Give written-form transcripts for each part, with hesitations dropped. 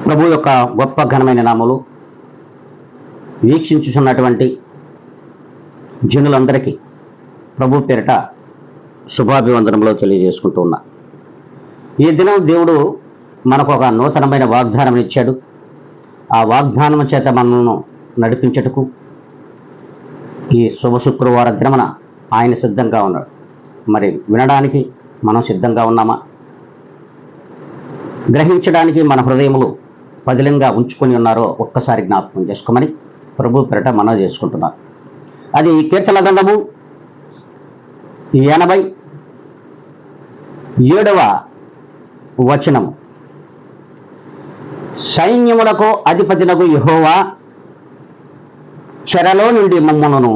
ప్రభు యొక్క గొప్ప ఘనమైన నామములు వీక్షించుచున్నటువంటి జనులందరికీ ప్రభు పేరిట శుభాభివందనములు తెలియజేసుకుంటూ ఉన్నా. ఈ దినం దేవుడు మనకు ఒక నూతనమైన వాగ్దానం ఇచ్చాడు. ఆ వాగ్దానం చేత మనల్ని నడిపించటకు ఈ శుభ శుక్రవార దినమున ఆయన సిద్ధంగా ఉన్నాడు. మరి వినడానికి మనం సిద్ధంగా ఉన్నామా? గ్రహించడానికి మన హృదయములు పదిలంగా ఉంచుకొని ఉన్నారో ఒక్కసారి జ్ఞాపకం చేసుకోమని ప్రభు పేరిట మనవి చేసుకుంటున్నారు. అది కీర్తన గ్రంథము 87వ వచనము. సైన్యములకు అధిపతినగు యెహోవా, చెరలో నుండి మమ్మలను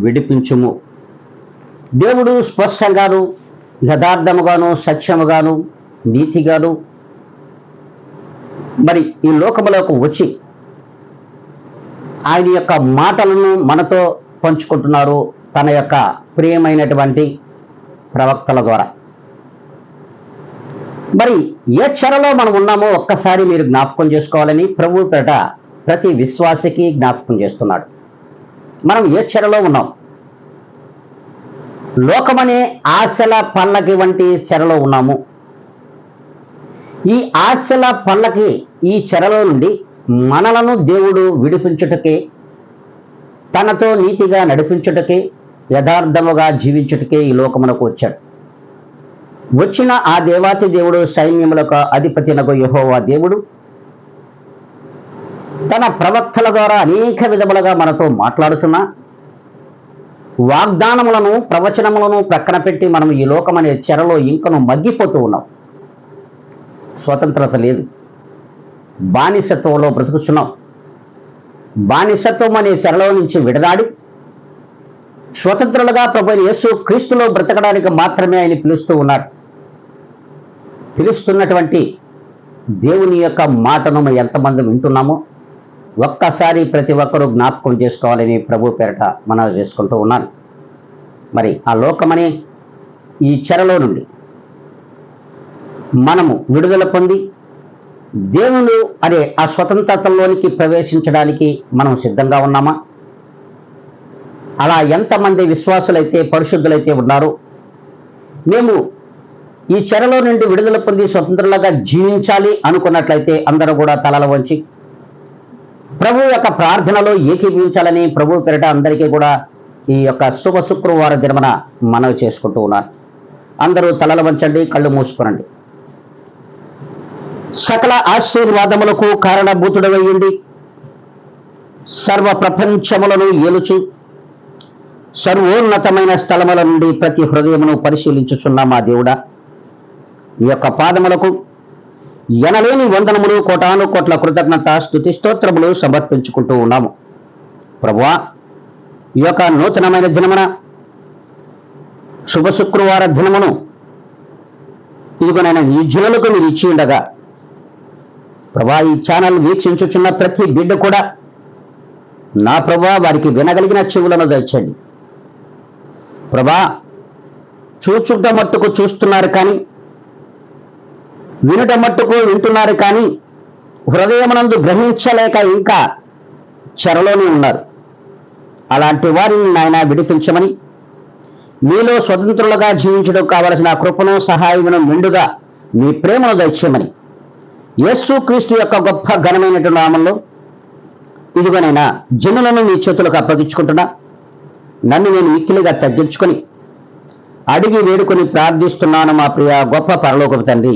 విడిపించుము. దేవుడు స్పష్టంగాను యథార్థముగాను సత్యముగాను నీతిగాను మరి ఈ లోకములకు వచ్చి ఆయన యొక్క మాటలను మనతో పంచుకుంటున్నారు తన యొక్క ప్రియమైనటువంటి ప్రవక్తల ద్వారా. మరి ఏ చెరలో మనం ఉన్నామో ఒక్కసారి మీరు జ్ఞాపకం చేసుకోవాలని ప్రభు పేట ప్రతి విశ్వాసికి జ్ఞాపకం చేస్తున్నాడు. మనం ఏ చెరలో ఉన్నాం? లోకమనే ఆశల పల్లకి వంటి చెరలో ఉన్నాము. ఈ ఆశల పల్లకి ఈ చెరలో నుండి మనలను దేవుడు విడిపించుటకే, తనతో నీతిగా నడిపించుటకే, యథార్థముగా జీవించుటకే ఈ లోకమునకు వచ్చాడు. వచ్చిన ఆ దేవాతి దేవుడు, సైన్యములకు అధిపతినకు యెహోవా దేవుడు తన ప్రవక్తల ద్వారా అనేక విధములుగా మనతో మాట్లాడుతున్నా వాగ్దానములను ప్రవచనములను ప్రక్కన పెట్టి మనం ఈ లోకమనే చెరలో ఇంకను మగ్గిపోతూ ఉన్నాం. స్వతంత్రత లేదు, బానిసత్వంలో బ్రతుకుతున్నాం. బానిసత్వం అనే చెరలో నుంచి విడనాడి స్వతంత్రులుగా ప్రభు యేసు క్రీస్తులో బ్రతకడానికి మాత్రమే ఆయన పిలుస్తూ ఉన్నాడు. పిలుస్తున్నటువంటి దేవుని యొక్క మాటను ఎంతమంది వింటున్నామో ఒక్కసారి ప్రతి ఒక్కరూ జ్ఞాపకం చేసుకోవాలని ప్రభు పేరట మనవి చేసుకుంటూ ఉన్నాను. మరి ఆ లోకమనే ఈ చెరలో నుండి మనము విడుదల పొంది దేవుడు అనే ఆ స్వతంత్రతలోనికి ప్రవేశించడానికి మనం సిద్ధంగా ఉన్నామా? అలా ఎంతమంది విశ్వాసులైతే పరిశుద్ధులైతే ఉన్నారో, మేము ఈ చెరలో నుండి విడుదల పొంది స్వతంత్రులుగా జీవించాలి అనుకున్నట్లయితే అందరూ కూడా తలల వంచి ప్రభు యొక్క ప్రార్థనలో ఏకీభవించాలని ప్రభు పేరిట అందరికీ కూడా ఈ యొక్క శుభ శుక్రవార దినమున మనవి చేసుకుంటూ ఉన్నారు. అందరూ తలల వంచండి, కళ్ళు మూసుకునండి. సకల ఆశీర్వాదములకు కారణభూతుడవయ్యుండి సర్వ ప్రపంచములను ఏలుచు సర్వోన్నతమైన స్థలముల నుండి ప్రతి హృదయమును పరిశీలించుచున్నా మా దేవుడా, ఈ యొక్క పాదములకు ఎనలేని వందనములు, కోటాను కోట్ల కృతజ్ఞత స్తుతి స్తోత్రములు సమర్పించుకుంటూ ఉన్నాము. ప్రభువా, ఈ యొక్క నూతనమైన దినమున శుభ శుక్రవార దినమును ఇదిగోనైనా ఈ జనులకు మీరు ఇచ్చి ఉండగా ప్రభా, ఈ ఛానల్ వీక్షించుచున్న ప్రతి బిడ్డ కూడా నా ప్రభా వారికి వినగలిగిన చెవులను దయచండి. ప్రభా, చూచుట మట్టుకు చూస్తున్నారు కానీ, వినుట మట్టుకు వింటున్నారు కానీ హృదయమునందు గ్రహించలేక ఇంకా చెరలోనే ఉన్నారు. అలాంటి వారిని నాయన విడిపించమని, మీలో స్వతంత్రులుగా జీవించడం కావలసిన కృపను సహాయమును మెండుగా మీ ప్రేమను దయచేయమని యేసు క్రీస్తు యొక్క గొప్ప ఘనమైనటువంటి నామములో ఇదిగోనైనా జనులను మీ చేతులకు అప్పగించుకుంటున్నా. నన్ను నేను మిక్కిలిగా తగ్గించుకొని అడిగి వేడుకొని ప్రార్థిస్తున్నాను మా ప్రియ గొప్ప పరలోకపు తండ్రి.